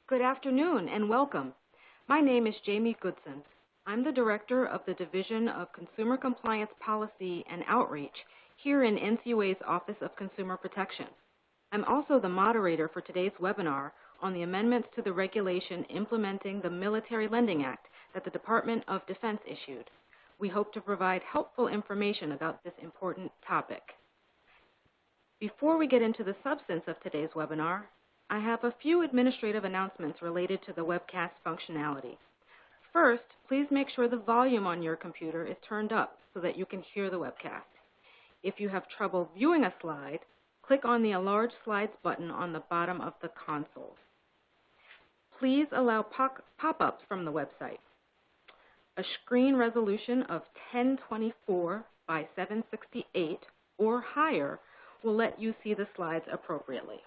Good afternoon and welcome. My name is Jamie Goodson. I'm the Director of the Division of Consumer Compliance Policy and Outreach here in NCUA's Office of Consumer Protection. I'm also the moderator for today's webinar on the amendments to the regulation implementing the Military Lending Act that the Department of Defense issued. We hope to provide helpful information about this important topic. Before we get into the substance of today's webinar, I have a few administrative announcements related to the webcast functionality. First, please make sure the volume on your computer is turned up so that you can hear the webcast. If you have trouble viewing a slide, click on the Enlarge Slides button on the bottom of the console. Please allow pop-ups from the website. A screen resolution of 1024 by 768 or higher will let you see the slides appropriately.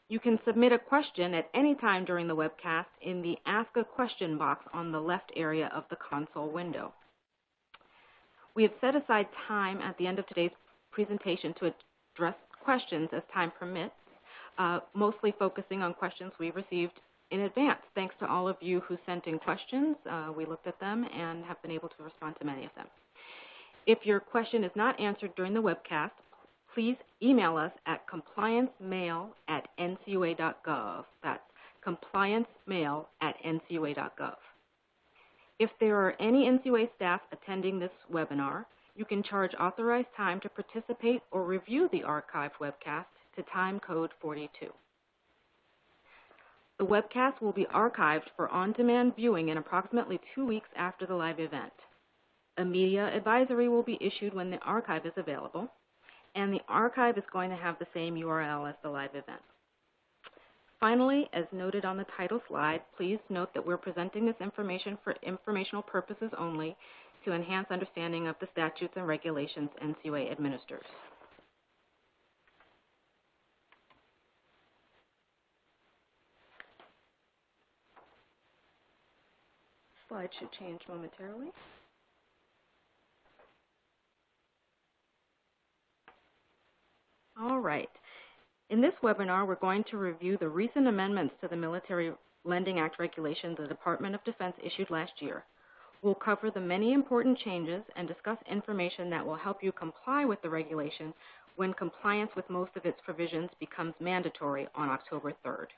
You can submit a question at any time during the webcast in the Ask a Question box on the left area of the console window. We have set aside time at the end of today's presentation to address questions as time permits, mostly focusing on questions we received in advance. Thanks to all of you who sent in questions. We looked at them and have been able to respond to many of them. If your question is not answered during the webcast, please email us at compliancemail@ncua.gov. That's compliancemail@ncua.gov. If there are any NCUA staff attending this webinar, you can charge authorized time to participate or review the archived webcast to time code 42. The webcast will be archived for on-demand viewing in approximately 2 weeks after the live event. A media advisory will be issued when the archive is available, and the archive is going to have the same URL as the live event. Finally, as noted on the title slide, please note that we're presenting this information for informational purposes only to enhance understanding of the statutes and regulations NCUA administers. Slide should change momentarily. All right. In this webinar, we're going to review the recent amendments to the Military Lending Act regulation the Department of Defense issued last year. We'll cover the many important changes and discuss information that will help you comply with the regulation when compliance with most of its provisions becomes mandatory on October 3rd.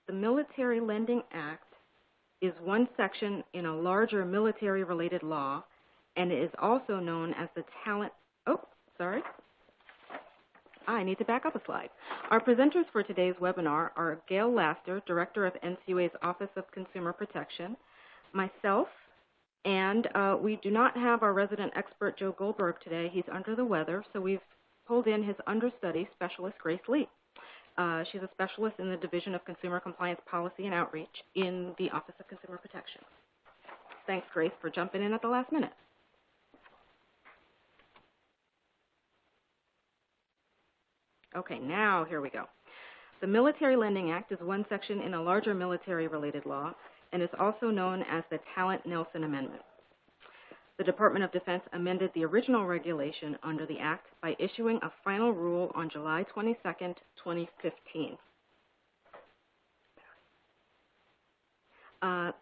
The Military Lending Act is one section in a larger military-related law, and it is also known as the I need to back up a slide. Our presenters for today's webinar are Gail Laster, Director of NCUA's Office of Consumer Protection, myself, and we do not have our resident expert, Joe Goldberg, today. He's under the weather, so we've pulled in his understudy, Specialist Grace Lee. She's a specialist in the Division of Consumer Compliance Policy and Outreach in the Office of Consumer Protection. Thanks, Grace, for jumping in at the last minute. Okay, now here we go. The Military Lending Act is one section in a larger military-related law and is also known as the Talent-Nelson Amendment. The Department of Defense amended the original regulation under the Act by issuing a final rule on July 22nd, 2015.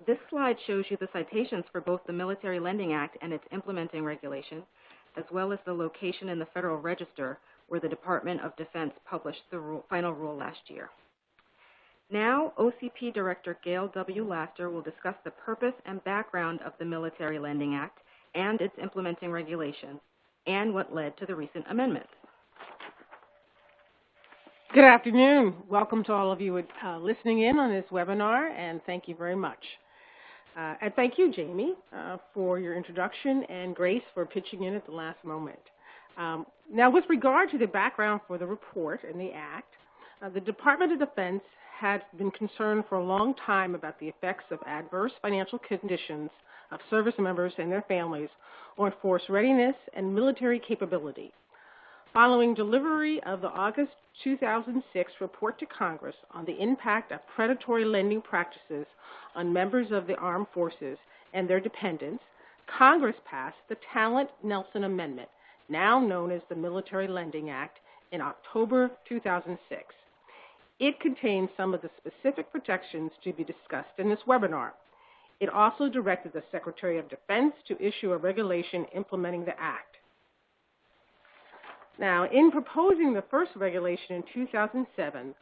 This slide shows you the citations for both the Military Lending Act and its implementing regulation, as well as the location in the Federal Register where the Department of Defense published the final rule last year. Now, OCP Director Gail W. Laster will discuss the purpose and background of the Military Lending Act and its implementing regulation, and what led to the recent amendments. Good afternoon. Welcome to all of you listening in on this webinar, and thank you very much. And thank you, Jamie, for your introduction, and Grace for pitching in at the last moment. Now, with regard to the background for the report and the Act, the Department of Defense had been concerned for a long time about the effects of adverse financial conditions of service members and their families on force readiness and military capability. Following delivery of the August 2006 report to Congress on the impact of predatory lending practices on members of the armed forces and their dependents, Congress passed the Talent-Nelson Amendment now known as the Military Lending Act, in October 2006. It contains some of the specific protections to be discussed in this webinar. It also directed the Secretary of Defense to issue a regulation implementing the Act. Now, in proposing the first regulation in 2007,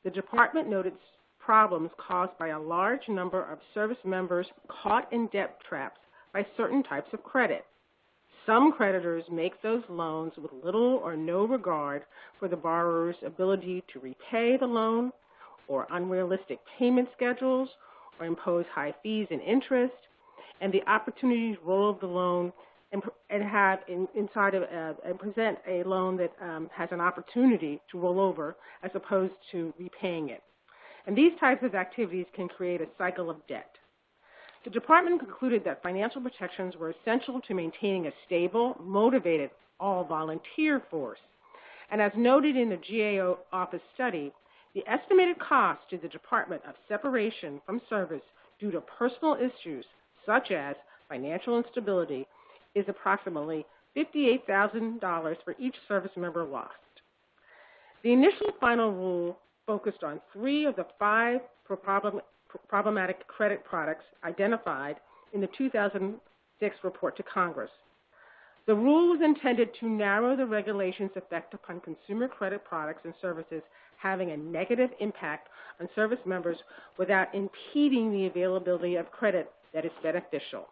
the Department noted problems caused by a large number of service members caught in debt traps by certain types of credit. Some creditors make those loans with little or no regard for the borrower's ability to repay the loan, or unrealistic payment schedules, or impose high fees and interest, and the opportunity to roll over the loan and have inside of and present a loan that has an opportunity to roll over as opposed to repaying it. And these types of activities can create a cycle of debt. The Department concluded that financial protections were essential to maintaining a stable, motivated, all-volunteer force. And as noted in the GAO office study, the estimated cost to the Department of separation from service due to personal issues such as financial instability is approximately $58,000 for each service member lost. The initial final rule focused on 3 of the 5 problematic credit products identified in the 2006 report to Congress. The rule was intended to narrow the regulation's effect upon consumer credit products and services having a negative impact on service members without impeding the availability of credit that is beneficial.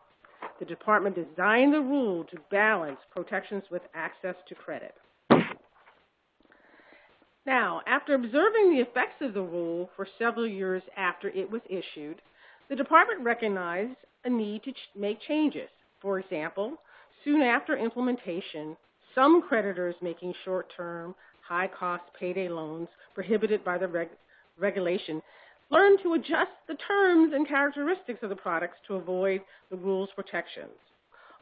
The Department designed the rule to balance protections with access to credit. Now, after observing the effects of the rule for several years after it was issued, the Department recognized a need to make changes. For example, soon after implementation, some creditors making short-term, high-cost payday loans prohibited by the regulation learned to adjust the terms and characteristics of the products to avoid the rule's protections.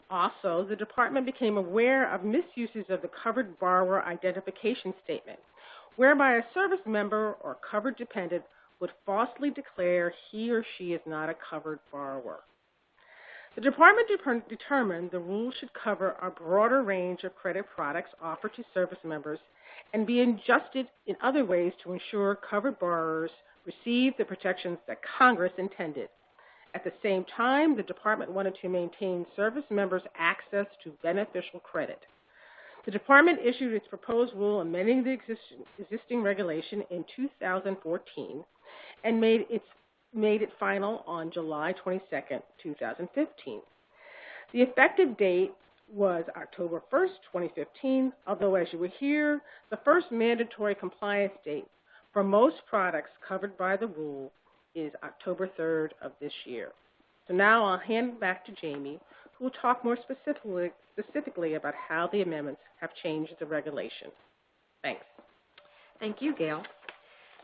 Also, the Department became aware of misuses of the covered borrower identification statement, whereby a service member or covered dependent would falsely declare he or she is not a covered borrower. The Department determined the rule should cover a broader range of credit products offered to service members and be adjusted in other ways to ensure covered borrowers receive the protections that Congress intended. At the same time, the Department wanted to maintain service members' access to beneficial credit. The Department issued its proposed rule amending the existing regulation in 2014 and made it final on July 22, 2015. The effective date was October 1, 2015, although as you will hear, the first mandatory compliance date for most products covered by the rule is October 3rd of this year. So now I'll hand back to Jamie, who will talk more specifically about how the amendments have changed the regulation. Thanks. Thank you, Gail.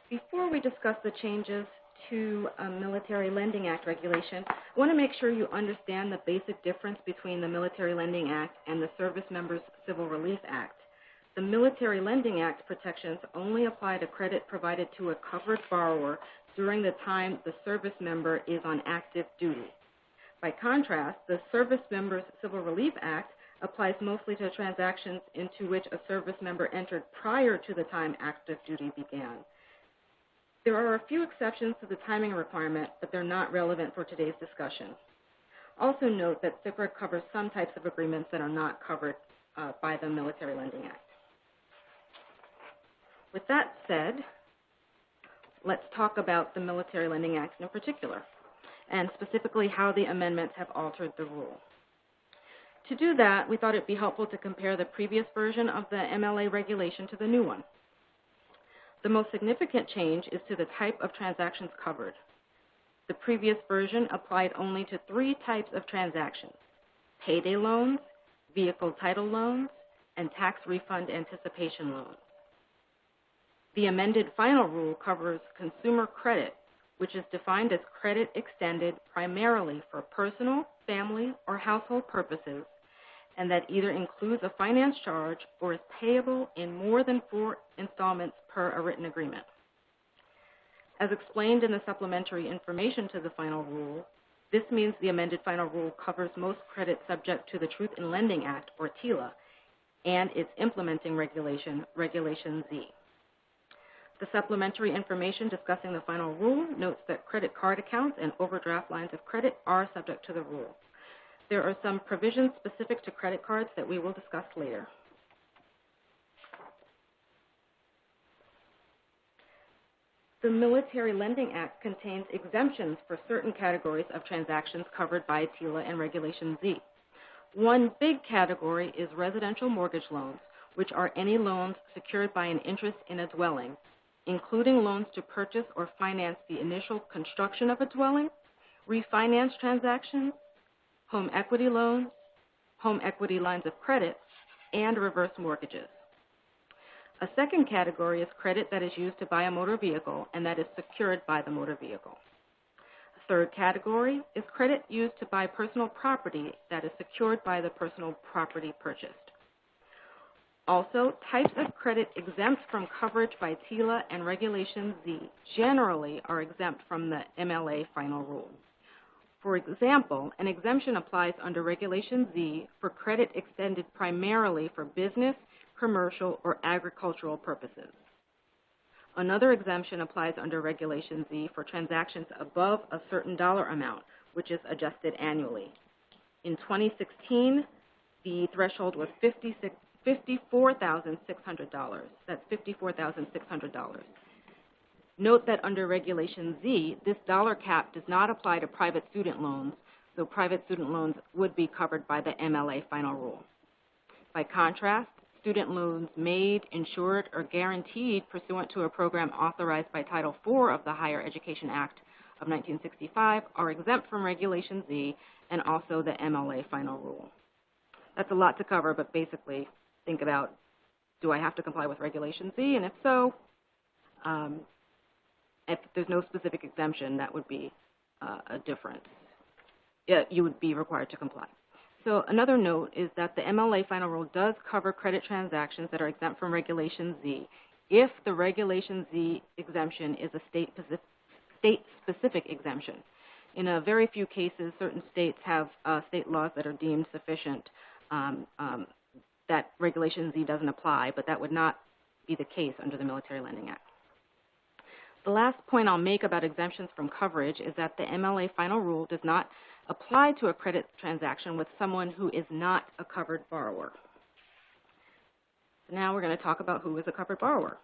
Before we discuss the changes to Military Lending Act regulation, I want to make sure you understand the basic difference between the Military Lending Act and the Servicemembers Civil Relief Act. The Military Lending Act protections only apply to credit provided to a covered borrower during the time the service member is on active duty. By contrast, the Servicemembers Civil Relief Act applies mostly to transactions into which a service member entered prior to the time active duty began. There are a few exceptions to the timing requirement, but they're not relevant for today's discussion. Also note that CIPRA covers some types of agreements that are not covered by the Military Lending Act. With that said, let's talk about the Military Lending Act in particular, and specifically how the amendments have altered the rule. To do that, we thought it'd be helpful to compare the previous version of the MLA regulation to the new one. The most significant change is to the type of transactions covered. The previous version applied only to 3 types of transactions: payday loans, vehicle title loans, and tax refund anticipation loans. The amended final rule covers consumer credit, which is defined as credit extended primarily for personal, family, or household purposes, and that either includes a finance charge or is payable in more than 4 installments per a written agreement. As explained in the supplementary information to the final rule, this means the amended final rule covers most credit subject to the Truth in Lending Act, or TILA, and its implementing regulation, Regulation Z. The supplementary information discussing the final rule notes that credit card accounts and overdraft lines of credit are subject to the rule. There are some provisions specific to credit cards that we will discuss later. The Military Lending Act contains exemptions for certain categories of transactions covered by TILA and Regulation Z. One big category is residential mortgage loans, which are any loans secured by an interest in a dwelling, including loans to purchase or finance the initial construction of a dwelling, refinance transactions, home equity loans, home equity lines of credit, and reverse mortgages. A second category is credit that is used to buy a motor vehicle and that is secured by the motor vehicle. A third category is credit used to buy personal property that is secured by the personal property purchased. Also, types of credit exempt from coverage by TILA and Regulation Z generally are exempt from the MLA final rule. For example, an exemption applies under Regulation Z for credit extended primarily for business, commercial, or agricultural purposes. Another exemption applies under Regulation Z for transactions above a certain dollar amount, which is adjusted annually. In 2016, the threshold was $54,600. That's $54,600. Note that under Regulation Z, this dollar cap does not apply to private student loans, so private student loans would be covered by the MLA final rule. By contrast, student loans made, insured, or guaranteed pursuant to a program authorized by Title IV of the Higher Education Act of 1965 are exempt from Regulation Z and also the MLA final rule. That's a lot to cover, but basically think about, do I have to comply with Regulation Z? And if so, if there's no specific exemption, that would be a difference. You would be required to comply. So another note is that the MLA final rule does cover credit transactions that are exempt from Regulation Z if the Regulation Z exemption is a state-specific exemption. In a very few cases, certain states have state laws that are deemed sufficient that Regulation Z doesn't apply, but that would not be the case under the Military Lending Act. The last point I'll make about exemptions from coverage is that the MLA final rule does not apply to a credit transaction with someone who is not a covered borrower. Now we're going to talk about who is a covered borrower.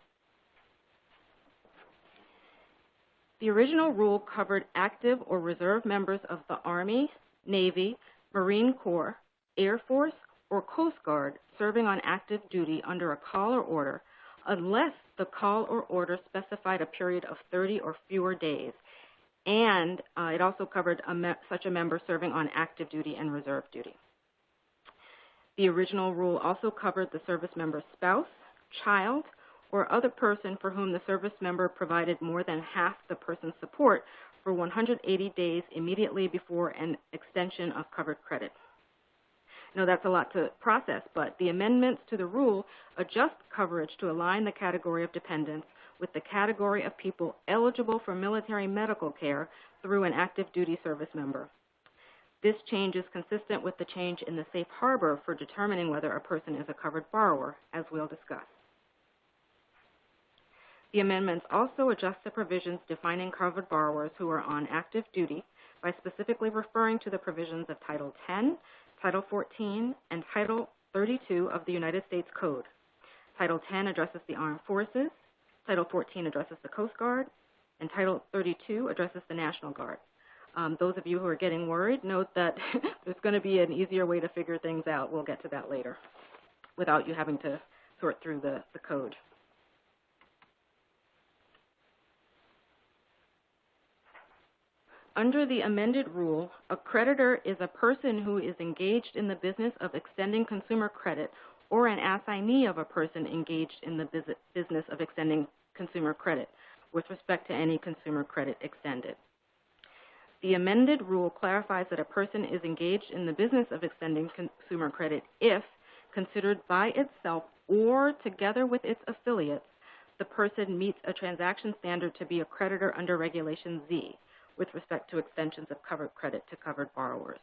The original rule covered active or reserve members of the Army, Navy, Marine Corps, Air Force, or Coast Guard serving on active duty under a call or order, unless the call or order specified a period of 30 or fewer days. And it also covered such a member serving on active duty and reserve duty. The original rule also covered the service member's spouse, child, or other person for whom the service member provided more than half the person's support for 180 days immediately before an extension of covered credit. Now, that's a lot to process, but the amendments to the rule adjust coverage to align the category of dependents with the category of people eligible for military medical care through an active duty service member. This change is consistent with the change in the safe harbor for determining whether a person is a covered borrower, as we'll discuss. The amendments also adjust the provisions defining covered borrowers who are on active duty by specifically referring to the provisions of Title 10, Title 14, and Title 32 of the United States Code. Title 10 addresses the Armed Forces, Title 14 addresses the Coast Guard, and Title 32 addresses the National Guard. Those of you who are getting worried, note that there's going to be an easier way to figure things out. We'll get to that later without you having to sort through the code. Under the amended rule, a creditor is a person who is engaged in the business of extending consumer credit or an assignee of a person engaged in the business of extending consumer credit with respect to any consumer credit extended. The amended rule clarifies that a person is engaged in the business of extending consumer credit if, considered by itself or together with its affiliates, the person meets a transaction standard to be a creditor under Regulation Z with respect to extensions of covered credit to covered borrowers.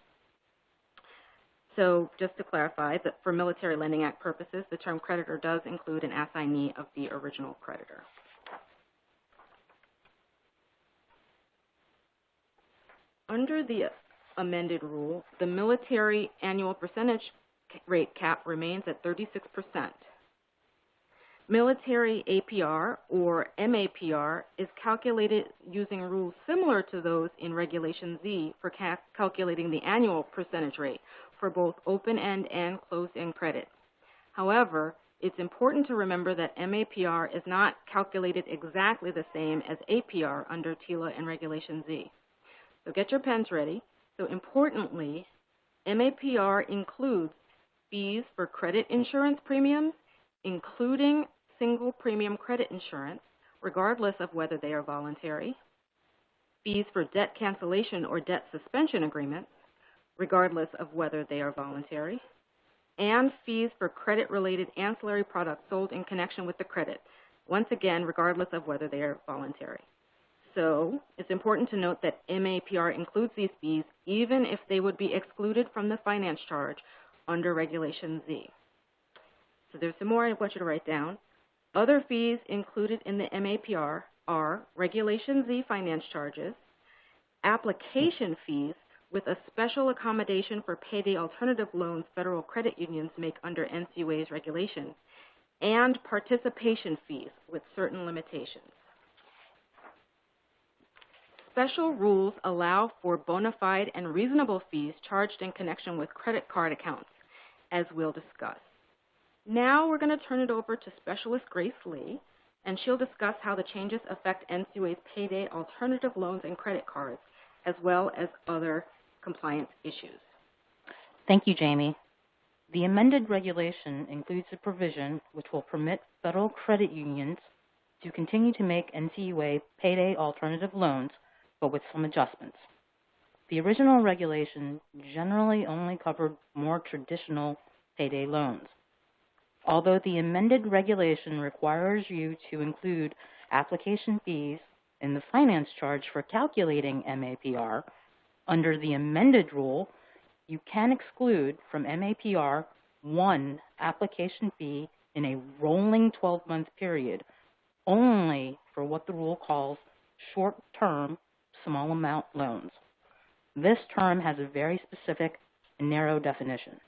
So just to clarify, that for Military Lending Act purposes, the term creditor does include an assignee of the original creditor. Under the amended rule, the military annual percentage rate cap remains at 36%. Military APR, or MAPR, is calculated using rules similar to those in Regulation Z for calculating the annual percentage rate for both open-end and closed-end credit. However, it's important to remember that MAPR is not calculated exactly the same as APR under TILA and Regulation Z. So get your pens ready. So importantly, MAPR includes fees for credit insurance premiums, including single premium credit insurance, regardless of whether they are voluntary, fees for debt cancellation or debt suspension agreements, regardless of whether they are voluntary, and fees for credit-related ancillary products sold in connection with the credit, once again, regardless of whether they are voluntary. So it's important to note that MAPR includes these fees even if they would be excluded from the finance charge under Regulation Z. So there's some more I want you to write down. Other fees included in the MAPR are Regulation Z finance charges, application fees with a special accommodation for payday alternative loans federal credit unions make under NCUA's regulation, and participation fees with certain limitations. Special rules allow for bona fide and reasonable fees charged in connection with credit card accounts, as we'll discuss. Now we're going to turn it over to Specialist Grace Lee, and she'll discuss how the changes affect NCUA's payday alternative loans and credit cards, as well as other compliance issues. Thank you, Jamie. The amended regulation includes a provision which will permit federal credit unions to continue to make NCUA payday alternative loans, but with some adjustments. The original regulation generally only covered more traditional payday loans. Although the amended regulation requires you to include application fees in the finance charge for calculating MAPR, under the amended rule, you can exclude from MAPR one application fee in a rolling 12-month period, only for what the rule calls short-term small amount loans. This term has a very specific and narrow definition.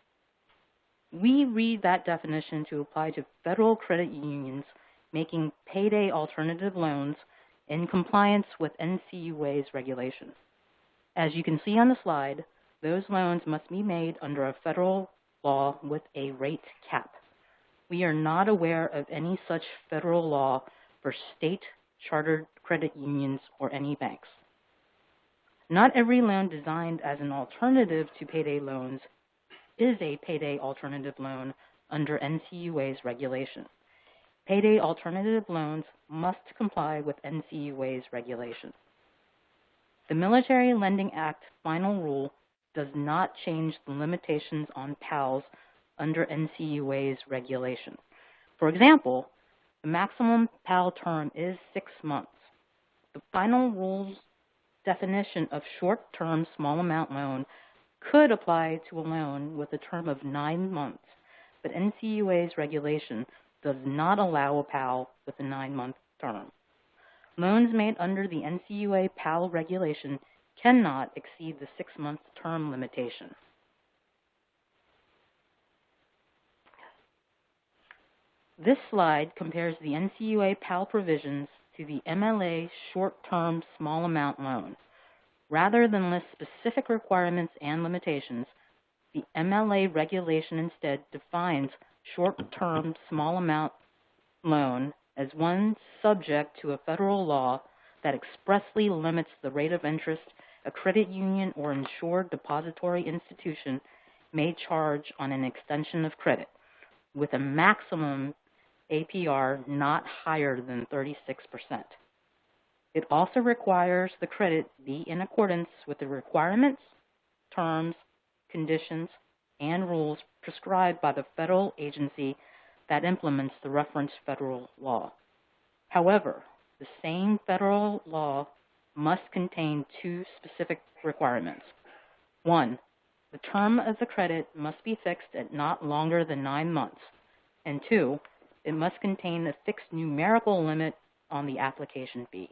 We read that definition to apply to federal credit unions making payday alternative loans in compliance with NCUA's regulation. As you can see on the slide, those loans must be made under a federal law with a rate cap. We are not aware of any such federal law for state chartered credit unions or any banks. Not every loan designed as an alternative to payday loans is a payday alternative loan under NCUA's regulation. Payday alternative loans must comply with NCUA's regulation. The Military Lending Act final rule does not change the limitations on PALs under NCUA's regulation. For example, the maximum PAL term is 6 months. The final rule's definition of short-term small amount loan could apply to a loan with a term of 9 months, but NCUA's regulation does not allow a PAL with a 9-month term. Loans made under the NCUA PAL regulation cannot exceed the 6-month term limitation. This slide compares the NCUA PAL provisions to the MLA short-term small amount loan. Rather than list specific requirements and limitations, the MLA regulation instead defines short-term small amount loan as one subject to a federal law that expressly limits the rate of interest a credit union or insured depository institution may charge on an extension of credit, with a maximum APR not higher than 36%. It also requires the credit be in accordance with the requirements, terms, conditions, and rules prescribed by the federal agency that implements the referenced federal law. However, the same federal law must contain 2 specific requirements. 1, the term of the credit must be fixed at not longer than 9 months. And 2, it must contain a fixed numerical limit on the application fee.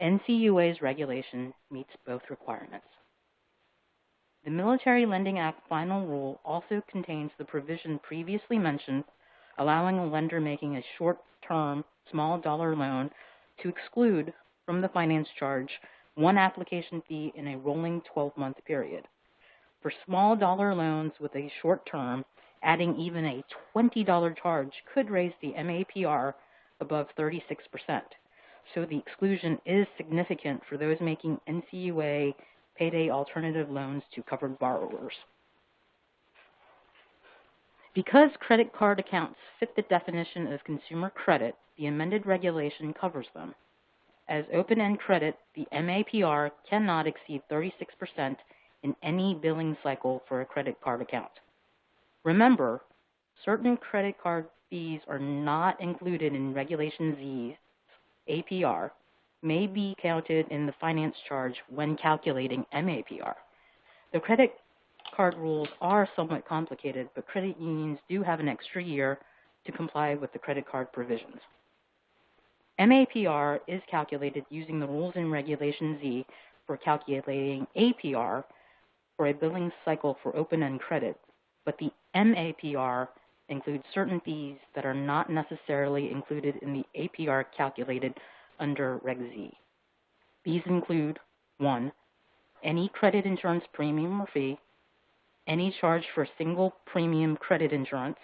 NCUA's regulation meets both requirements. The Military Lending Act final rule also contains the provision previously mentioned, allowing a lender making a short-term, small-dollar loan to exclude from the finance charge one application fee in a rolling 12-month period. For small-dollar loans with a short term, adding even a $20 charge could raise the MAPR above 36%. So the exclusion is significant for those making NCUA payday alternative loans to covered borrowers. Because credit card accounts fit the definition of consumer credit, the amended regulation covers them. As open-end credit, the MAPR cannot exceed 36% in any billing cycle for a credit card account. Remember, certain credit card fees are not included in Regulation Z's APR, may be counted in the finance charge when calculating MAPR. The credit card rules are somewhat complicated, but credit unions do have an extra year to comply with the credit card provisions. MAPR is calculated using the rules in Regulation Z for calculating APR for a billing cycle for open-end credit, but the MAPR includes certain fees that are not necessarily included in the APR calculated under Reg Z. These include 1, any credit insurance premium or fee, any charge for single premium credit insurance,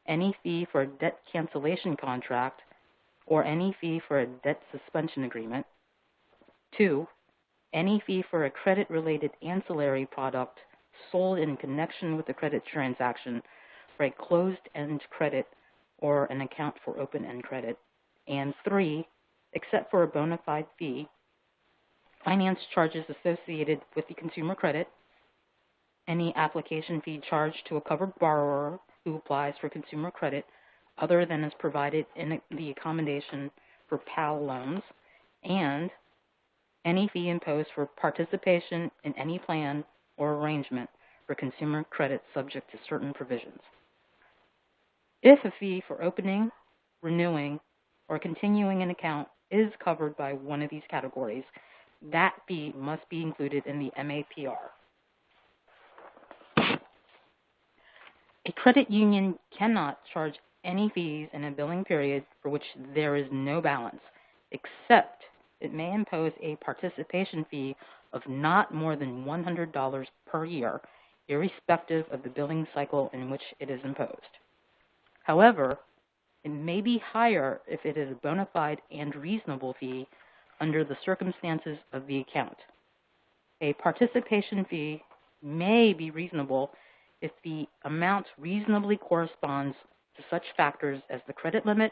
any fee for a debt cancellation contract, or any fee for a debt suspension agreement. 2, any fee for a credit-related ancillary product sold in connection with the credit transaction for a closed-end credit or an account for open-end credit. And 3, except for a bona fide fee, finance charges associated with the consumer credit, any application fee charged to a covered borrower who applies for consumer credit other than is provided in the accommodation for PAL loans, and any fee imposed for participation in any plan or arrangement for consumer credit subject to certain provisions. If a fee for opening, renewing, or continuing an account is covered by one of these categories, that fee must be included in the MAPR. A credit union cannot charge any fees in a billing period for which there is no balance, except it may impose a participation fee of not more than $100 per year, irrespective of the billing cycle in which it is imposed. However, it may be higher if it is a bona fide and reasonable fee under the circumstances of the account. A participation fee may be reasonable if the amount reasonably corresponds to such factors as the credit limit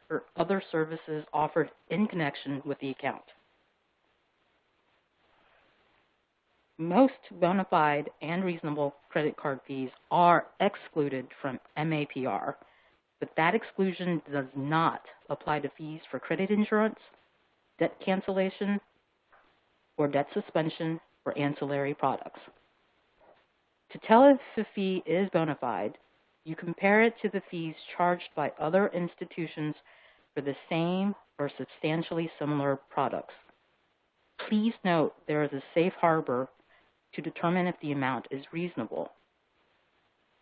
or other services offered in connection with the account. Most bona fide and reasonable credit card fees are excluded from MAPR, but that exclusion does not apply to fees for credit insurance, debt cancellation, or debt suspension for ancillary products. To tell if the fee is bona fide, you compare it to the fees charged by other institutions for the same or substantially similar products. Please note there is a safe harbor to determine if the amount is reasonable.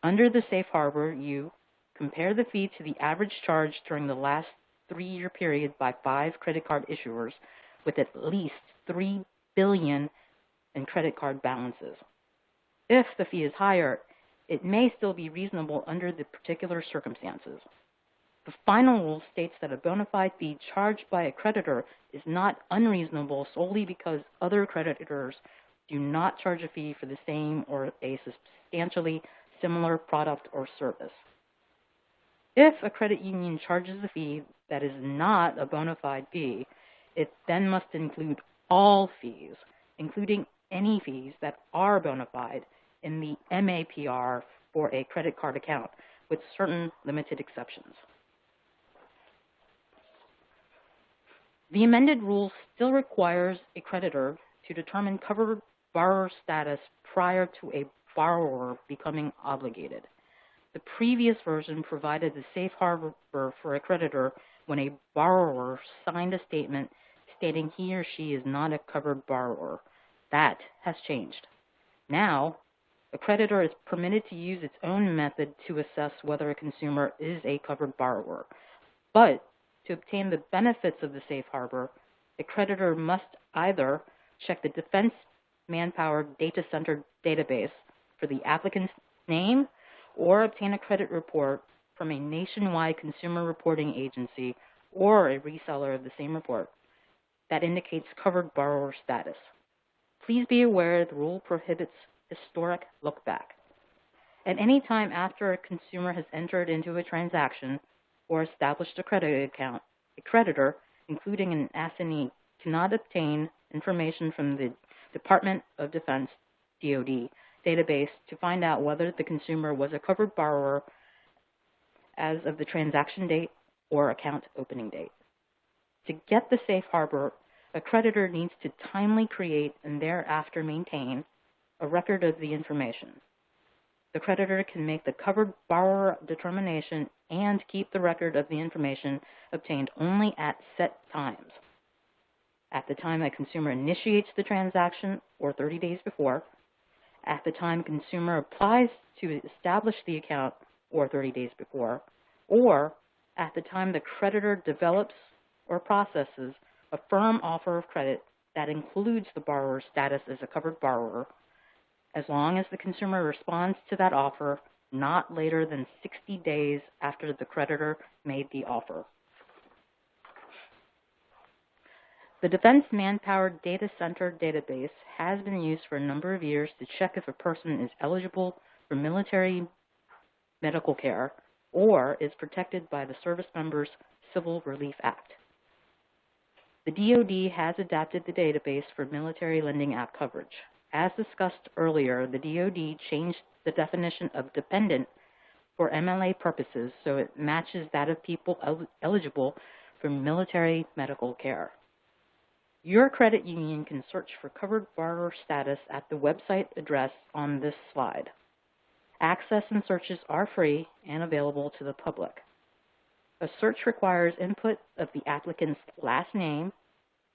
Under the safe harbor, you compare the fee to the average charge during the last 3-year period by 5 credit card issuers with at least $3 billion in credit card balances. If the fee is higher, it may still be reasonable under the particular circumstances. The final rule states that a bona fide fee charged by a creditor is not unreasonable solely because other creditors do not charge a fee for the same or a substantially similar product or service. If a credit union charges a fee that is not a bona fide fee, it then must include all fees, including any fees that are bona fide, in the MAPR for a credit card account, with certain limited exceptions. The amended rule still requires a creditor to determine covered borrower status prior to a borrower becoming obligated. The previous version provided the safe harbor for a creditor when a borrower signed a statement stating he or she is not a covered borrower. That has changed. Now, a creditor is permitted to use its own method to assess whether a consumer is a covered borrower. But to obtain the benefits of the safe harbor, a creditor must either check the Defense Manpower Data Center database for the applicant's name or obtain a credit report from a nationwide consumer reporting agency or a reseller of the same report that indicates covered borrower status. Please be aware the rule prohibits historic look-back. At any time after a consumer has entered into a transaction or established a credit account, a creditor, including an assignee, cannot obtain information from the Department of Defense, DoD, database to find out whether the consumer was a covered borrower as of the transaction date or account opening date. To get the safe harbor, a creditor needs to timely create and thereafter maintain a record of the information. The creditor can make the covered borrower determination and keep the record of the information obtained only at set times. At the time a consumer initiates the transaction or 30 days before, at the time a consumer applies to establish the account or 30 days before, or at the time the creditor develops or processes a firm offer of credit that includes the borrower's status as a covered borrower, as long as the consumer responds to that offer not later than 60 days after the creditor made the offer. The Defense Manpower Data Center database has been used for a number of years to check if a person is eligible for military medical care or is protected by the Servicemembers Civil Relief Act. The DoD has adapted the database for Military Lending Act coverage. As discussed earlier, the DoD changed the definition of dependent for MLA purposes so it matches that of people eligible for military medical care. Your credit union can search for covered borrower status at the website address on this slide. Access and searches are free and available to the public. A search requires input of the applicant's last name,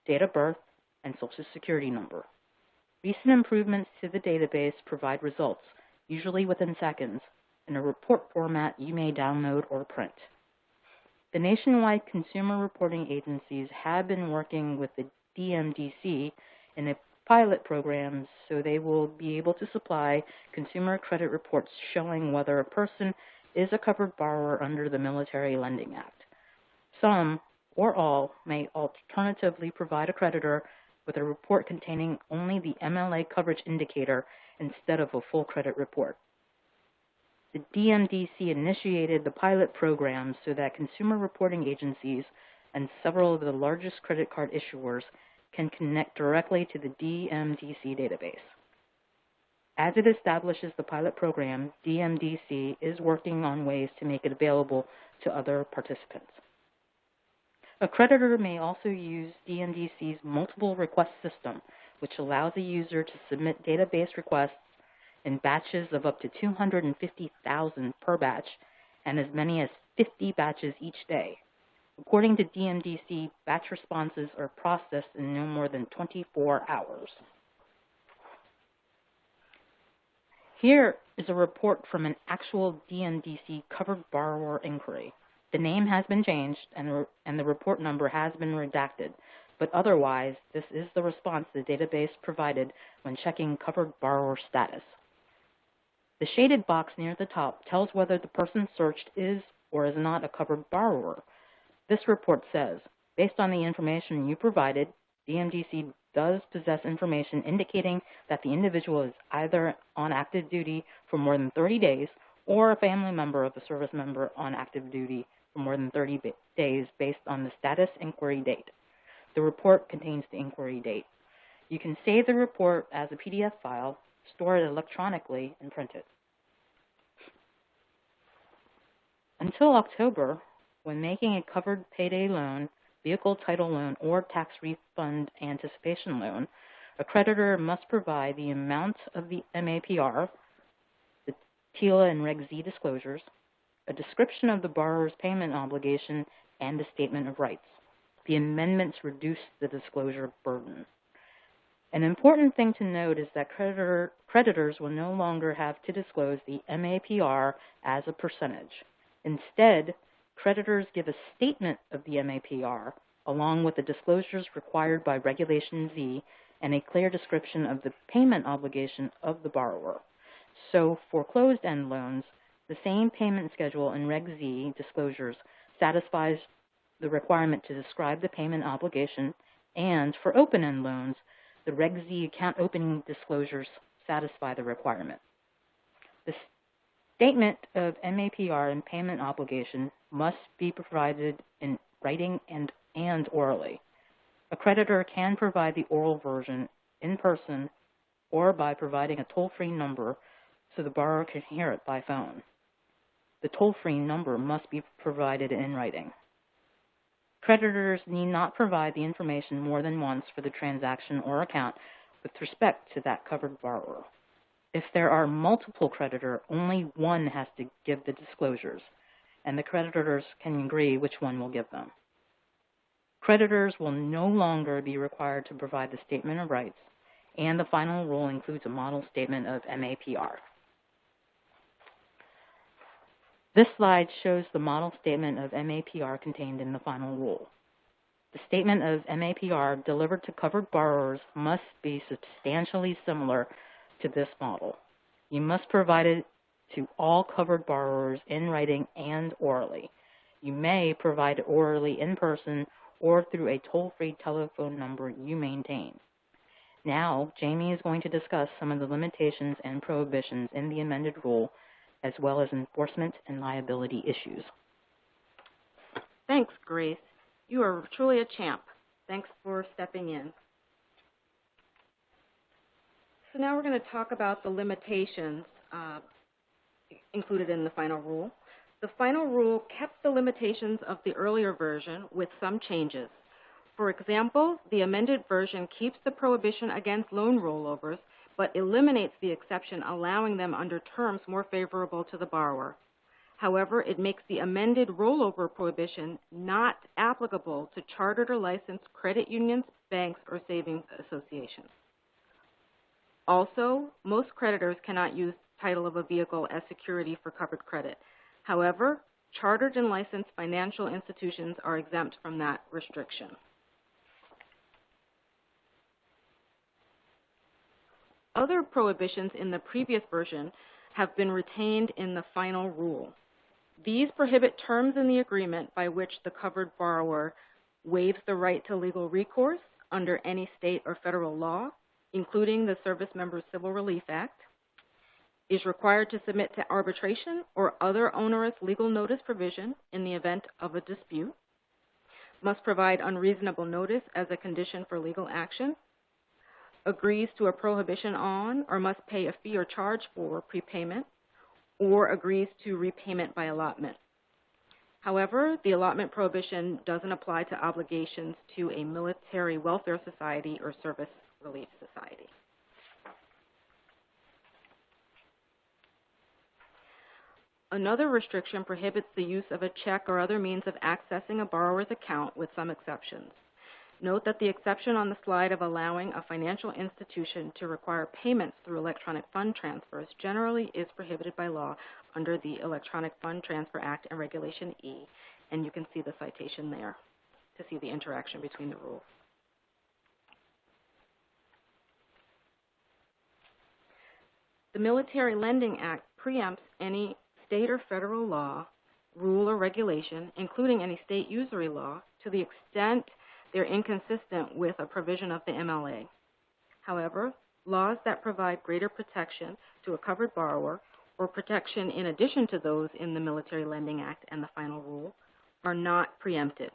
date of birth, and social security number. Recent improvements to the database provide results, usually within seconds, in a report format you may download or print. The nationwide consumer reporting agencies have been working with the DMDC in a pilot program so they will be able to supply consumer credit reports showing whether a person is a covered borrower under the Military Lending Act. Some or all may alternatively provide a creditor with a report containing only the MLA coverage indicator instead of a full credit report. The DMDC initiated the pilot program so that consumer reporting agencies and several of the largest credit card issuers can connect directly to the DMDC database. As it establishes the pilot program, DMDC is working on ways to make it available to other participants. A creditor may also use DMDC's multiple request system, which allows a user to submit database requests in batches of up to 250,000 per batch and as many as 50 batches each day. According to DMDC, batch responses are processed in no more than 24 hours. Here is a report from an actual DMDC covered borrower inquiry. The name has been changed and the report number has been redacted, but otherwise, this is the response the database provided when checking covered borrower status. The shaded box near the top tells whether the person searched is or is not a covered borrower. This report says, based on the information you provided, DMDC does possess information indicating that the individual is either on active duty for more than 30 days or a family member of the service member on active duty for more than 30 days based on the status inquiry date. The report contains the inquiry date. You can save the report as a PDF file, store it electronically, and print it. Until October, when making a covered payday loan, vehicle title loan, or tax refund anticipation loan, a creditor must provide the amount of the MAPR, TILA and Reg Z disclosures, a description of the borrower's payment obligation, and a statement of rights. The amendments reduce the disclosure burden. An important thing to note is that creditors will no longer have to disclose the MAPR as a percentage. Instead, creditors give a statement of the MAPR along with the disclosures required by Regulation Z and a clear description of the payment obligation of the borrower. So for closed-end loans, the same payment schedule in Reg Z disclosures satisfies the requirement to describe the payment obligation, and for open-end loans, the Reg Z account opening disclosures satisfy the requirement. The statement of MAPR and payment obligation must be provided in writing and orally. A creditor can provide the oral version in person or by providing a toll-free number so the borrower can hear it by phone. The toll-free number must be provided in writing. Creditors need not provide the information more than once for the transaction or account with respect to that covered borrower. If there are multiple creditors, only one has to give the disclosures, and the creditors can agree which one will give them. Creditors will no longer be required to provide the statement of rights, and the final rule includes a model statement of MAPR. This slide shows the model statement of MAPR contained in the final rule. The statement of MAPR delivered to covered borrowers must be substantially similar to this model. You must provide it to all covered borrowers in writing and orally. You may provide it orally in person or through a toll-free telephone number you maintain. Now, Jamie is going to discuss some of the limitations and prohibitions in the amended rule, as well as enforcement and liability issues. Thanks, Grace. You are truly a champ. Thanks for stepping in. So now we're going to talk about the limitations included in the final rule. The final rule kept the limitations of the earlier version with some changes. For example, the amended version keeps the prohibition against loan rollovers, but eliminates the exception allowing them under terms more favorable to the borrower. However, it makes the amended rollover prohibition not applicable to chartered or licensed credit unions, banks, or savings associations. Also, most creditors cannot use title of a vehicle as security for covered credit. However, chartered and licensed financial institutions are exempt from that restriction. Other prohibitions in the previous version have been retained in the final rule. These prohibit terms in the agreement by which the covered borrower waives the right to legal recourse under any state or federal law, including the Servicemembers Civil Relief Act, is required to submit to arbitration or other onerous legal notice provision in the event of a dispute, must provide unreasonable notice as a condition for legal action, agrees to a prohibition on or must pay a fee or charge for prepayment, or agrees to repayment by allotment. However, the allotment prohibition doesn't apply to obligations to a military welfare society or service relief society. Another restriction prohibits the use of a check or other means of accessing a borrower's account with some exceptions. Note that the exception on the slide of allowing a financial institution to require payments through electronic fund transfers generally is prohibited by law under the Electronic Fund Transfer Act and Regulation E, and you can see the citation there to see the interaction between the rules. The Military Lending Act preempts any state or federal law, rule, or regulation, including any state usury law, to the extent they're inconsistent with a provision of the MLA. However, laws that provide greater protection to a covered borrower or protection in addition to those in the Military Lending Act and the final rule are not preempted.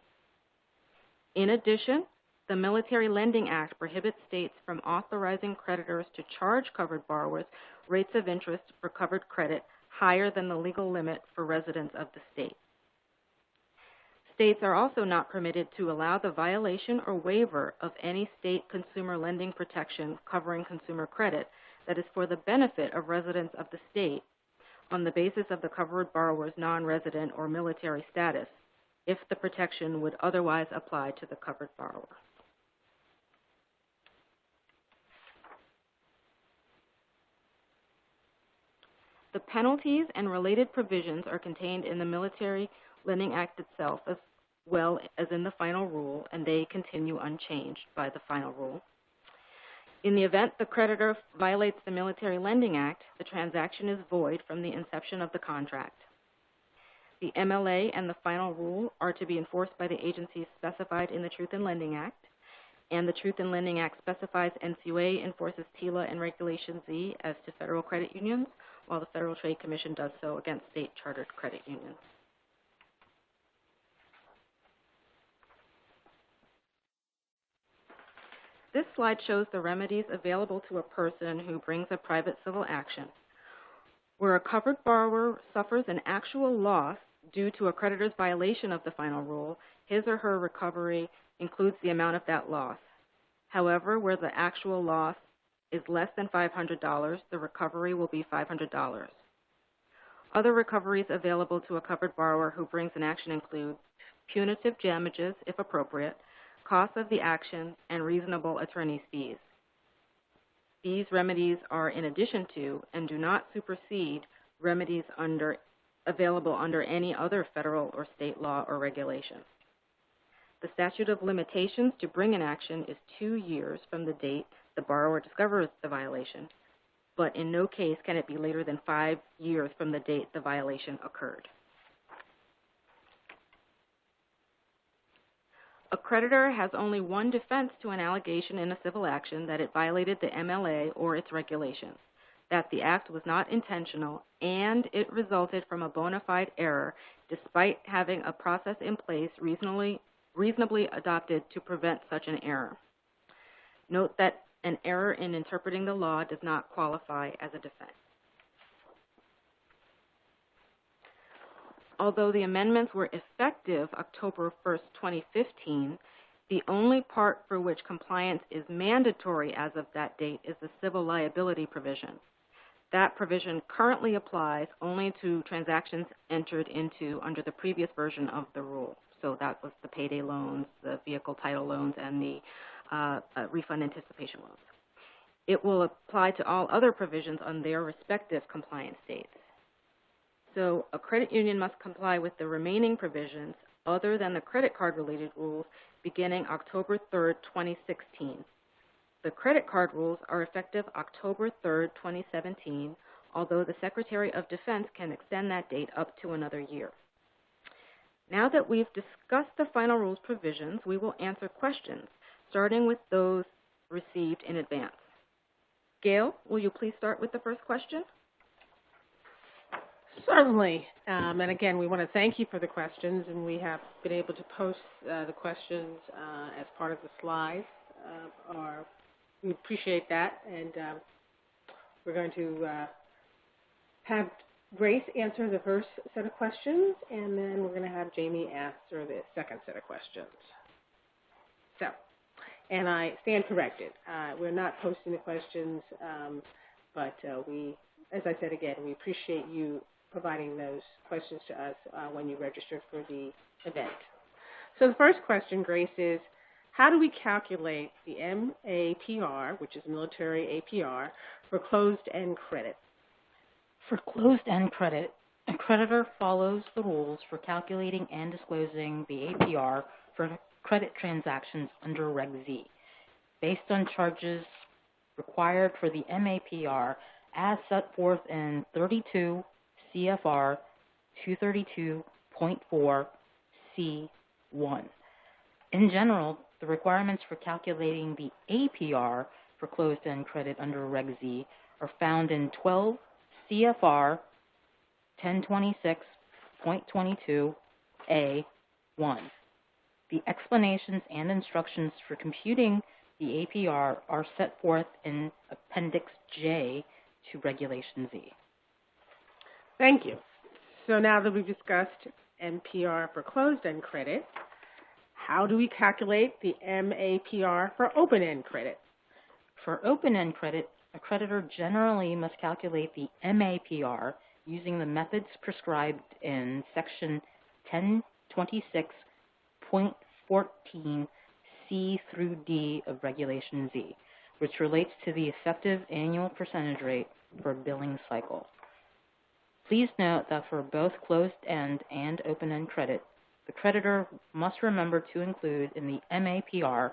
In addition, the Military Lending Act prohibits states from authorizing creditors to charge covered borrowers rates of interest for covered credit higher than the legal limit for residents of the state. States are also not permitted to allow the violation or waiver of any state consumer lending protection covering consumer credit that is for the benefit of residents of the state on the basis of the covered borrower's non-resident or military status, if the protection would otherwise apply to the covered borrower. The penalties and related provisions are contained in the Military Lending Act itself as well as in the final rule, and they continue unchanged by the final rule. In the event the creditor violates the Military Lending Act, the transaction is void from the inception of the contract. The MLA and the final rule are to be enforced by the agencies specified in the Truth in Lending Act, and the Truth in Lending Act specifies NCUA enforces TILA and Regulation Z as to federal credit unions, while the Federal Trade Commission does so against state chartered credit unions. This slide shows the remedies available to a person who brings a private civil action. Where a covered borrower suffers an actual loss due to a creditor's violation of the final rule, his or her recovery includes the amount of that loss. However, where the actual loss is less than $500, the recovery will be $500. Other recoveries available to a covered borrower who brings an action include punitive damages, if appropriate, costs of the action, and reasonable attorney's fees. These remedies are in addition to and do not supersede remedies available under any other federal or state law or regulation. The statute of limitations to bring an action is 2 years from the date the borrower discovers the violation, but in no case can it be later than 5 years from the date the violation occurred. A creditor has only one defense to an allegation in a civil action that it violated the MLA or its regulations, that the act was not intentional, and it resulted from a bona fide error despite having a process in place reasonably adopted to prevent such an error. Note that an error in interpreting the law does not qualify as a defense. Although the amendments were effective October 1st, 2015, the only part for which compliance is mandatory as of that date is the civil liability provision. That provision currently applies only to transactions entered into under the previous version of the rule. So that was the payday loans, the vehicle title loans, and the refund anticipation loans. It will apply to all other provisions on their respective compliance dates. So a credit union must comply with the remaining provisions other than the credit card-related rules beginning October 3rd, 2016. The credit card rules are effective October 3rd, 2017, although the Secretary of Defense can extend that date up to another year. Now that we've discussed the final rules provisions, we will answer questions, starting with those received in advance. Gail, will you please start with the first question? Certainly. And again, we want to thank you for the questions, and we have been able to post the questions as part of the slides. We appreciate that, and we're going to have Grace answer the first set of questions, and then we're going to have Jamie answer the second set of questions. So, and I stand corrected. We're not posting the questions, but as I said again, we appreciate you providing those questions to us when you register for the event. So the first question, Grace, is how do we calculate the MAPR, which is military APR, for closed-end credit? For closed-end credit, a creditor follows the rules for calculating and disclosing the APR for credit transactions under Reg Z, based on charges required for the MAPR as set forth in 32 CFR 232.4 C1. In general, the requirements for calculating the APR for closed-end credit under Reg Z are found in 12 CFR 1026.22 A1. The explanations and instructions for computing the APR are set forth in Appendix J to Regulation Z. Thank you. So now that we've discussed MPR for closed-end credit, how do we calculate the MAPR for open-end credit? For open-end credit, a creditor generally must calculate the MAPR using the methods prescribed in Section 1026.14 C through D of Regulation Z, which relates to the effective annual percentage rate for a billing cycle. Please note that for both closed-end and open-end credit, the creditor must remember to include in the MAPR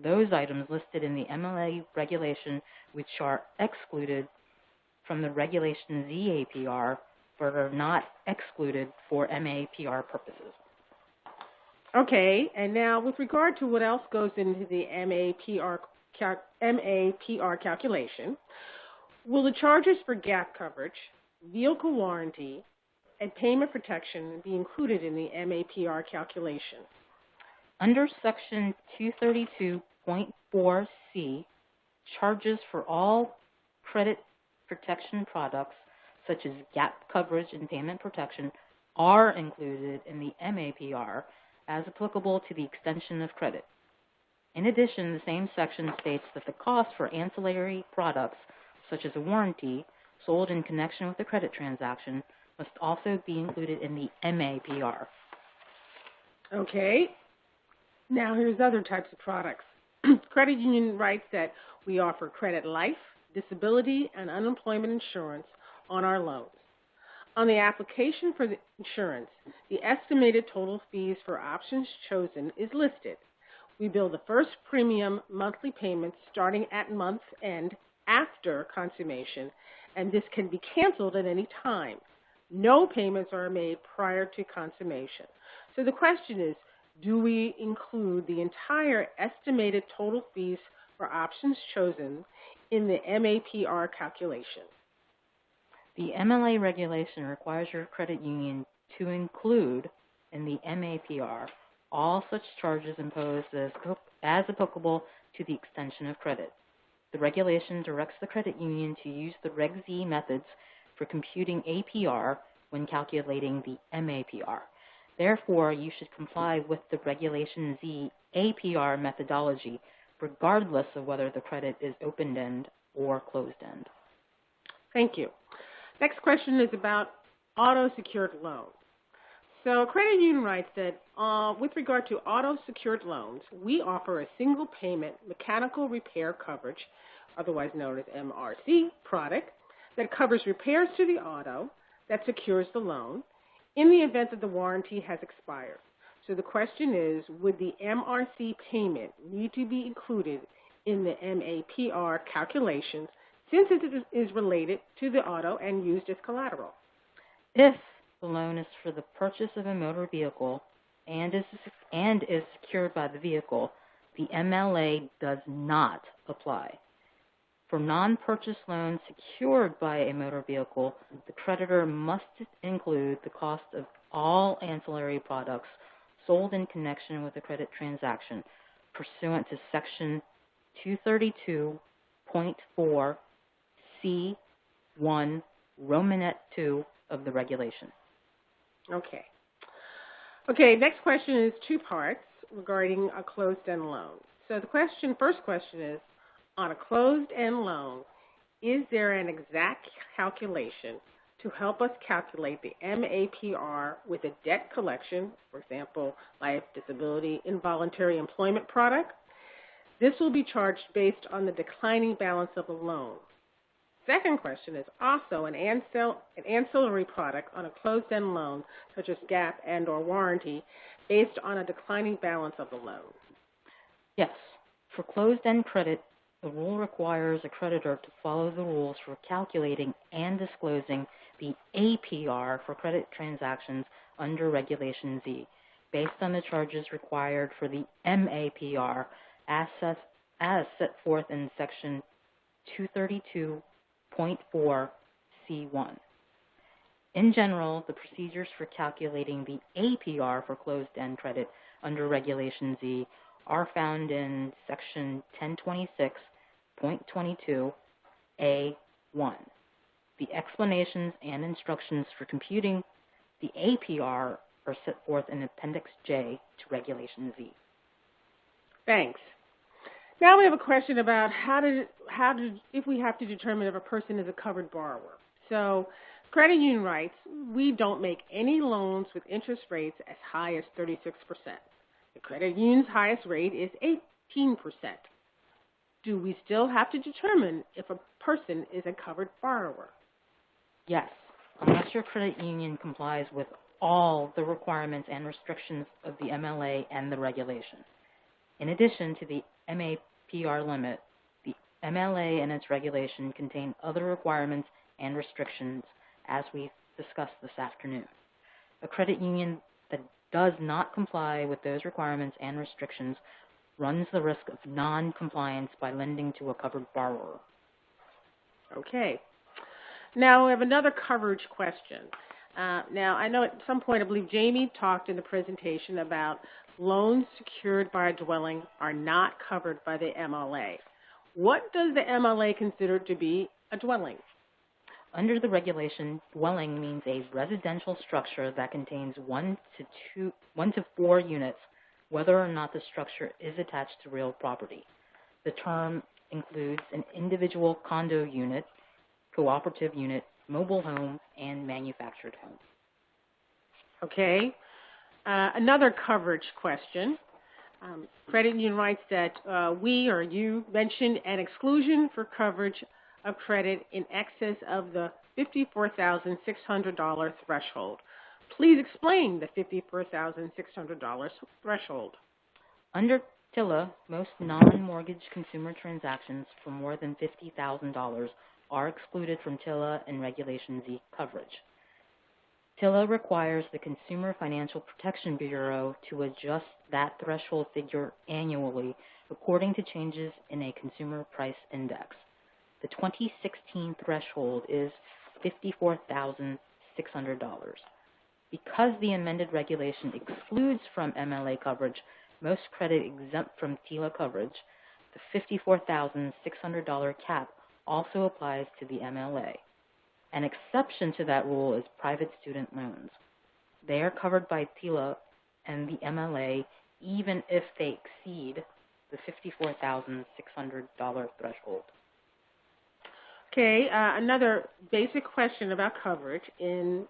those items listed in the MLA regulation which are excluded from the Regulation Z APR but are not excluded for MAPR purposes. Okay, and now with regard to what else goes into the MAPR calculation, will the charges for gap coverage, vehicle warranty, and payment protection be included in the MAPR calculation? Under Section 232.4C, charges for all credit protection products, such as gap coverage and payment protection, are included in the MAPR as applicable to the extension of credit. In addition, the same section states that the cost for ancillary products, such as a warranty, sold in connection with the credit transaction, must also be included in the MAPR. Okay. Now here's other types of products. Credit union writes that we offer credit life, disability, and unemployment insurance on our loans. On the application for the insurance, the estimated total fees for options chosen is listed. We bill the first premium monthly payments starting at month end after consummation, and this can be canceled at any time. No payments are made prior to consummation. So the question is, do we include the entire estimated total fees for options chosen in the MAPR calculation? The MLA regulation requires your credit union to include in the MAPR all such charges imposed as applicable to the extension of credit. The regulation directs the credit union to use the Reg Z methods for computing APR when calculating the MAPR. Therefore, you should comply with the Regulation Z APR methodology, regardless of whether the credit is open-end or closed-end. Thank you. Next question is about auto-secured loans. So credit union writes that with regard to auto-secured loans, we offer a single payment mechanical repair coverage, otherwise known as MRC product, that covers repairs to the auto that secures the loan in the event that the warranty has expired. So the question is, would the MRC payment need to be included in the MAPR calculations since it is related to the auto and used as collateral? If the loan is for the purchase of a motor vehicle and is secured by the vehicle, the MLA does not apply. For non-purchase loans secured by a motor vehicle, the creditor must include the cost of all ancillary products sold in connection with the credit transaction pursuant to Section 232.4 C1 Romanet 2 of the regulation. Okay, next question is two parts regarding a closed-end loan. So the first question is, on a closed-end loan, is there an exact calculation to help us calculate the MAPR with a debt collection, for example, life, disability, involuntary employment product? This will be charged based on the declining balance of the loan. Second question is also an ancillary product on a closed-end loan, such as gap and or warranty, based on a declining balance of the loan. Yes. For closed-end credit, the rule requires a creditor to follow the rules for calculating and disclosing the APR for credit transactions under Regulation Z, based on the charges required for the MAPR as set forth in Section 232.4 C1. In general, the procedures for calculating the APR for closed-end credit under Regulation Z are found in Section 1026.22 A1. The explanations and instructions for computing the APR are set forth in Appendix J to Regulation Z. Thanks. Now we have a question about if we have to determine if a person is a covered borrower. So Credit union writes, we don't make any loans with interest rates as high as 36%. The credit union's highest rate is 18%. Do we still have to determine if a person is a covered borrower? Yes, unless your credit union complies with all the requirements and restrictions of the MLA and the regulation. In addition to the MAPR limit, the MLA and its regulation contain other requirements and restrictions as we discussed this afternoon. A credit union that does not comply with those requirements and restrictions runs the risk of non-compliance by lending to a covered borrower. Okay. Now we have another coverage question. Now I know at some point, I believe Jamie talked in the presentation about loans secured by a dwelling are not covered by the MLA. What does the MLA consider to be a dwelling? Under the regulation, dwelling means a residential structure that contains 1 to 4 units, whether or not the structure is attached to real property. The term includes an individual condo unit, cooperative unit, mobile home, and manufactured home. Okay. Another coverage question. Credit union writes that we or you mentioned an exclusion for coverage of credit in excess of the $54,600 threshold. Please explain the $54,600 threshold. Under TILA, most non-mortgage consumer transactions for more than $50,000 are excluded from TILA and Regulation Z coverage. TILA requires the Consumer Financial Protection Bureau to adjust that threshold figure annually according to changes in a consumer price index. The 2016 threshold is $54,600. Because the amended regulation excludes from MLA coverage most credit exempt from TILA coverage, the $54,600 cap also applies to the MLA. An exception to that rule is private student loans. They are covered by TILA and the MLA even if they exceed the $54,600 threshold. Okay, another basic question about coverage in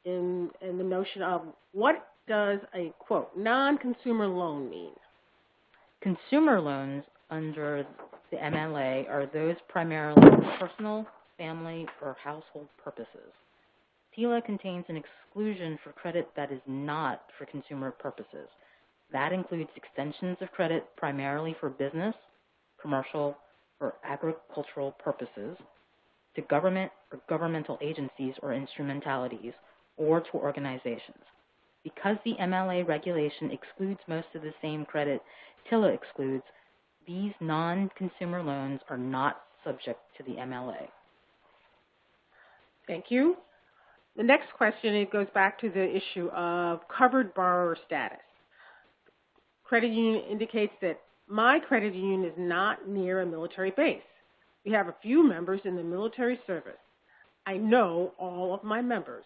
the notion of what does a, quote, non-consumer loan mean? Consumer loans under the MLA are those primarily for personal, family, or household purposes. TILA contains an exclusion for credit that is not for consumer purposes. That includes extensions of credit primarily for business, commercial, or agricultural purposes, to government or governmental agencies or instrumentalities, or to organizations. Because the MLA regulation excludes most of the same credit TILA excludes, these non-consumer loans are not subject to the MLA. Thank you. The next question, it goes back to the issue of covered borrower status. Credit union indicates that my credit union is not near a military base. We have a few members in the military service. I know all of my members.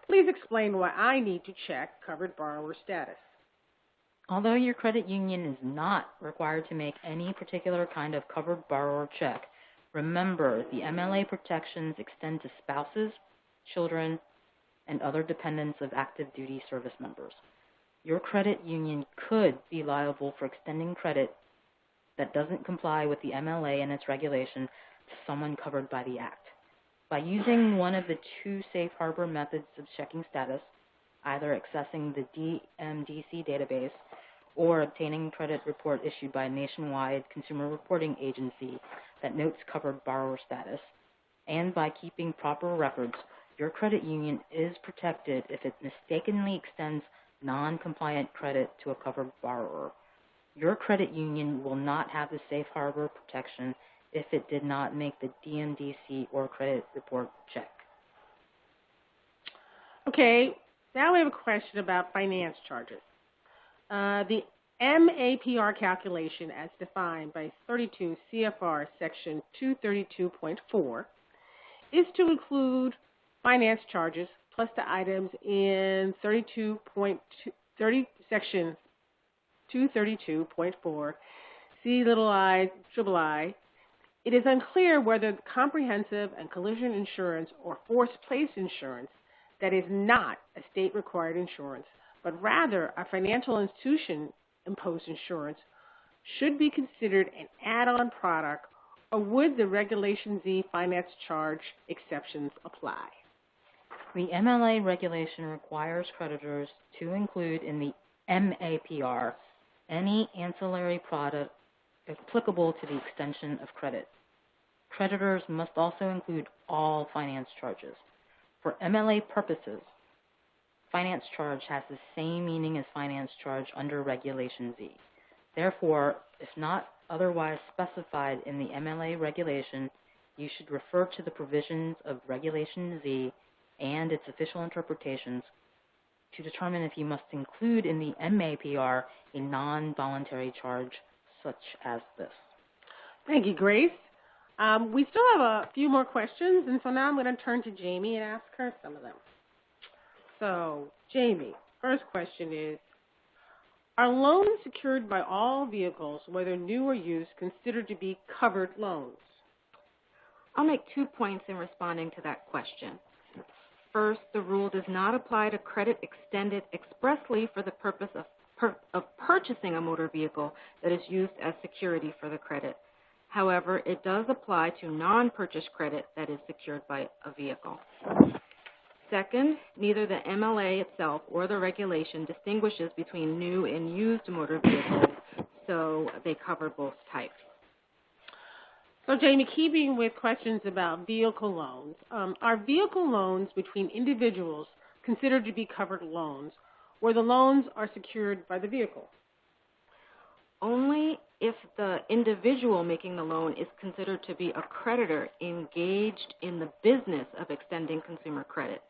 Please explain why I need to check covered borrower status. Although your credit union is not required to make any particular kind of covered borrower check, remember the MLA protections extend to spouses, children, and other dependents of active duty service members. Your credit union could be liable for extending credit that doesn't comply with the MLA and its regulation to someone covered by the Act. By using one of the two safe harbor methods of checking status, either accessing the DMDC database or obtaining a credit report issued by a nationwide consumer reporting agency that notes covered borrower status, and by keeping proper records, your credit union is protected if it mistakenly extends non-compliant credit to a covered borrower. Your credit union will not have the safe harbor protection if it did not make the DMDC or credit report check. Okay, now we have a question about finance charges. The MAPR calculation as defined by 32 CFR section 232.4 is to include finance charges plus the items in section 232.4 C little I, triple I, It is unclear whether comprehensive and collision insurance or forced place insurance that is not a state-required insurance, but rather a financial institution-imposed insurance should be considered an add-on product, or would the Regulation Z finance charge exceptions apply? The MLA regulation requires creditors to include in the MAPR any ancillary product applicable to the extension of credit. Creditors must also include all finance charges. For MLA purposes, finance charge has the same meaning as finance charge under Regulation Z. Therefore, if not otherwise specified in the MLA regulation, you should refer to the provisions of Regulation Z and its official interpretations to determine if you must include in the MAPR a non-voluntary charge such as this. Thank you, Grace. We still have a few more questions, and so now I'm going to turn to Jamie and ask her some of them. So, Jamie, first question is, are loans secured by all vehicles, whether new or used, considered to be covered loans? I'll make 2 points in responding to that question. First, the rule does not apply to credit extended expressly for the purpose of purchasing a motor vehicle that is used as security for the credit. However, it does apply to non-purchase credit that is secured by a vehicle. Second, neither the MLA itself or the regulation distinguishes between new and used motor vehicles, so they cover both types. So, Jamie, keeping with questions about vehicle loans, are vehicle loans between individuals considered to be covered loans, where the loans are secured by the vehicle? Only if the individual making the loan is considered to be a creditor engaged in the business of extending consumer credit.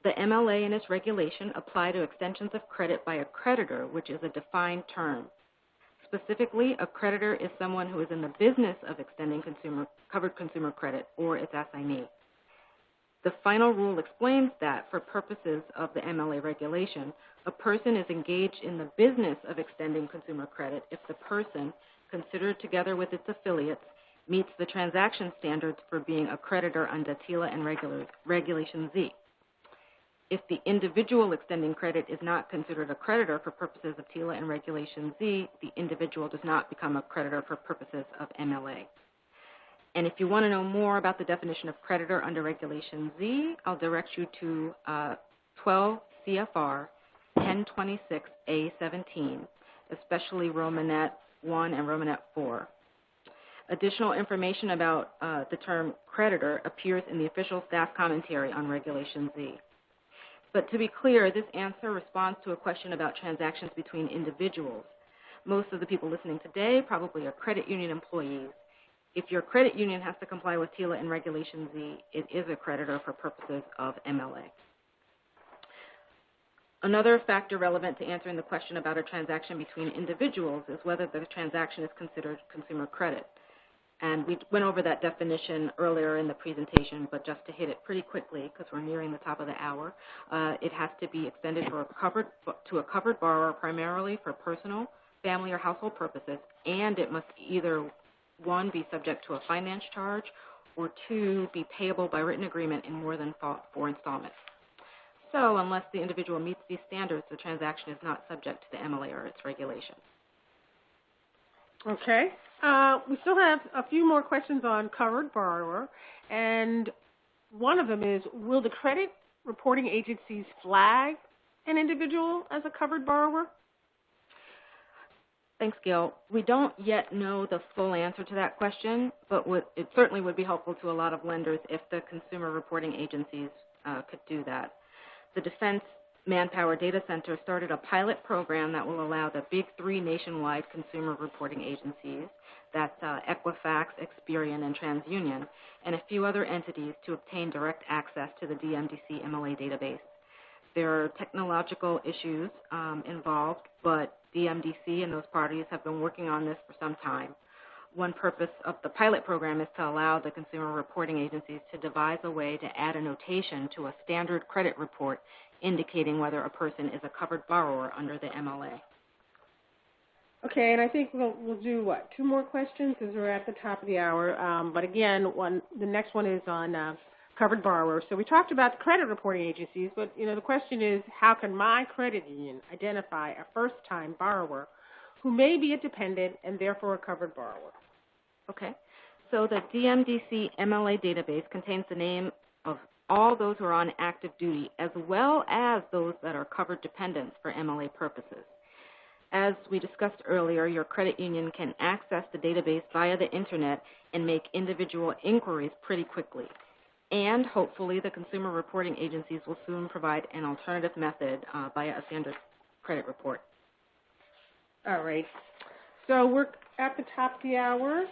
The MLA and its regulation apply to extensions of credit by a creditor, which is a defined term. Specifically, a creditor is someone who is in the business of extending covered consumer credit or its assignee. The final rule explains that for purposes of the MLA regulation, a person is engaged in the business of extending consumer credit if the person, considered together with its affiliates, meets the transaction standards for being a creditor under TILA and Regulation Z. If the individual extending credit is not considered a creditor for purposes of TILA and Regulation Z, the individual does not become a creditor for purposes of MLA. And if you want to know more about the definition of creditor under Regulation Z, I'll direct you to 12 CFR 1026A17, especially Romanet 1 and Romanet 4. Additional information about the term creditor appears in the official staff commentary on Regulation Z. But to be clear, this answer responds to a question about transactions between individuals. Most of the people listening today probably are credit union employees. If your credit union has to comply with TILA and Regulation Z, it is a creditor for purposes of MLA. Another factor relevant to answering the question about a transaction between individuals is whether the transaction is considered consumer credit. And we went over that definition earlier in the presentation, but just to hit it pretty quickly because we're nearing the top of the hour, it has to be extended to a covered borrower primarily for personal, family, or household purposes, and it must either, 1, be subject to a finance charge, or 2, be payable by written agreement in more than 4 installments. So unless the individual meets these standards, the transaction is not subject to the MLA or its regulations. Okay. We still have a few more questions on covered borrower, and one of them is, will the credit reporting agencies flag an individual as a covered borrower? Thanks, Gail. We don't yet know the full answer to that question, but it certainly would be helpful to a lot of lenders if the consumer reporting agencies could do that. The Defense Manpower Data Center started a pilot program that will allow the big 3 nationwide consumer reporting agencies, that's Equifax, Experian, and TransUnion, and a few other entities to obtain direct access to the DMDC MLA database. There are technological issues involved, but DMDC and those parties have been working on this for some time. One purpose of the pilot program is to allow the consumer reporting agencies to devise a way to add a notation to a standard credit report indicating whether a person is a covered borrower under the MLA. Okay, and I think we'll do, what, 2 more questions as we're at the top of the hour. But again, the next one is on covered borrowers. So we talked about the credit reporting agencies, but, the question is, how can my credit union identify a first-time borrower who may be a dependent and therefore a covered borrower? Okay. So the DMDC MLA database contains the name of all those who are on active duty, as well as those that are covered dependents for MLA purposes. As we discussed earlier, your credit union can access the database via the Internet and make individual inquiries pretty quickly. And hopefully the consumer reporting agencies will soon provide an alternative method via a standard credit report. All right. So we're at the top of the hour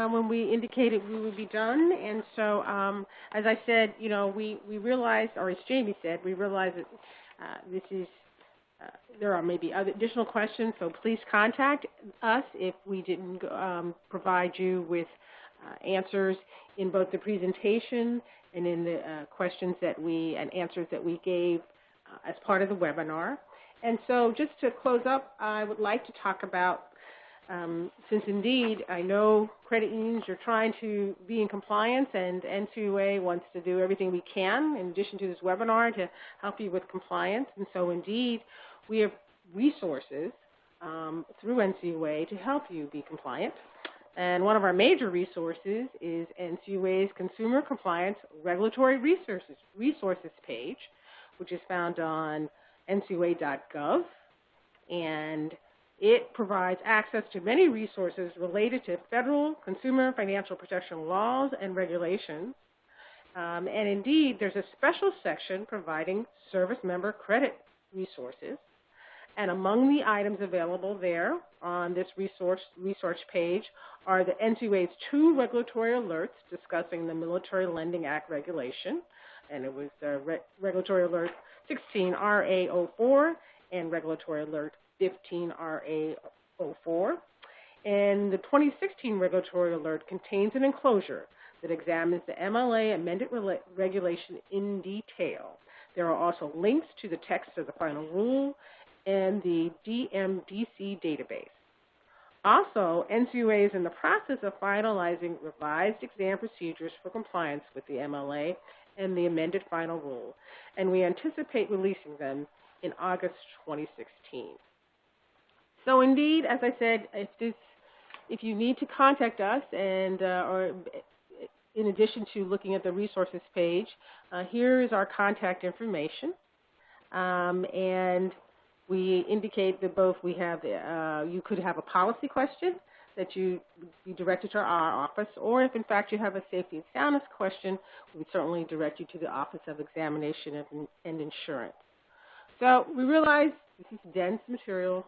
when we indicated we would be done. And so, as I said, we realized, or as Jamie said, we realized that there are maybe other additional questions, so please contact us if we didn't provide you with answers in both the presentation and in the questions and answers that we gave as part of the webinar. And so just to close up, I would like to talk about, since indeed I know credit unions are trying to be in compliance, and NCUA wants to do everything we can in addition to this webinar to help you with compliance. And so indeed we have resources through NCUA to help you be compliant. And one of our major resources is NCUA's Consumer Compliance Regulatory Resources page, which is found on ncua.gov. And it provides access to many resources related to federal consumer financial protection laws and regulations. And indeed, there's a special section providing service member credit resources. And among the items available there on this resource page are the NCUA's 2 regulatory alerts discussing the Military Lending Act regulation. And it was Regulatory Alert 16RA04 and Regulatory Alert 15RA04. And the 2016 Regulatory Alert contains an enclosure that examines the MLA amended regulation in detail. There are also links to the text of the final rule and the DMDC database. Also, NCUA is in the process of finalizing revised exam procedures for compliance with the MLA and the amended final rule, and we anticipate releasing them in August 2016. So indeed, as I said, if you need to contact us, and or in addition to looking at the resources page, here is our contact information, and we indicate that both we have, you could have a policy question that you be directed to our office, or if in fact you have a safety and soundness question, we would certainly direct you to the Office of Examination and Insurance. So we realize this is dense material.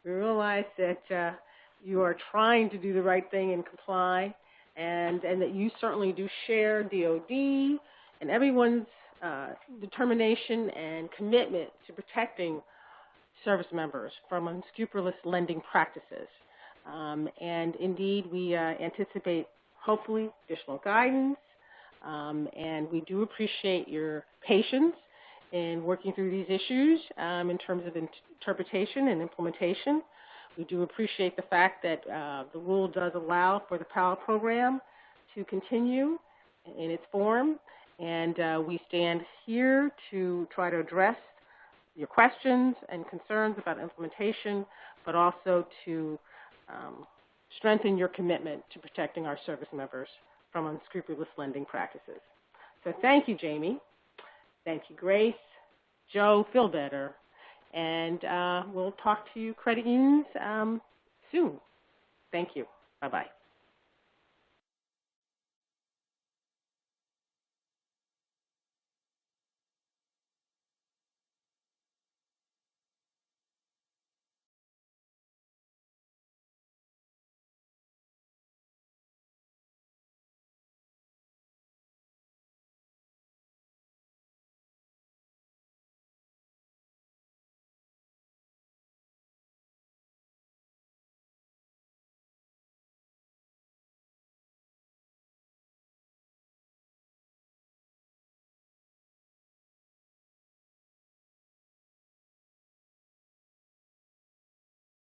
We realize that you are trying to do the right thing and comply, and that you certainly do share DOD and everyone's determination and commitment to protecting service members from unscrupulous lending practices. And indeed, we anticipate, hopefully, additional guidance, and we do appreciate your patience in working through these issues in terms of interpretation and implementation. We do appreciate the fact that the rule does allow for the PAL program to continue in its form, and we stand here to try to address your questions and concerns about implementation, but also to strengthen your commitment to protecting our service members from unscrupulous lending practices. So thank you, Jamie. Thank you, Grace. Joe, feel better. And we'll talk to you credit unions soon. Thank you. Bye-bye.